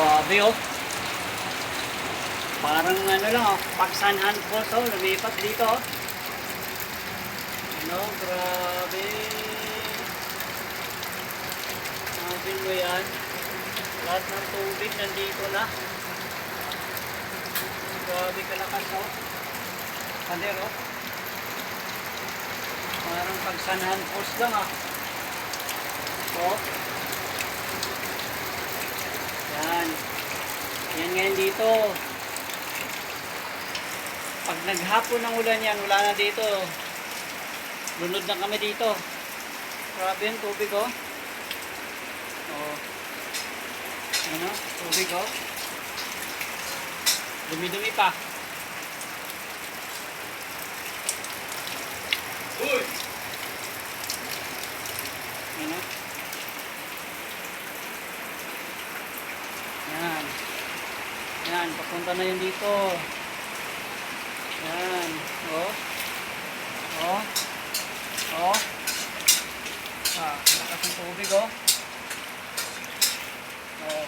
Grabe oh. Parang ano lang oh, pagsanhan falls oh, lumipat dito oh. Ano, grabe. Sabi mo yan. Lahat ng tubig nandito na. Grabe kalakas oh. Pader oh. Parang pagsanhan falls lang ah. Oh. Yan. Yan ngayon dito. Pag naghapon ng ulan yan, wala na dito. Lunod na kami dito. Grabe yung tubig oh. Oh. Ano? Tubig oh. Dumi-dumi pa. Uy! Ano? Yan. Yan, papunta na yun dito. Yan. Oh. Oh. Oh. Ah, lakas ng tubig oh. Oh.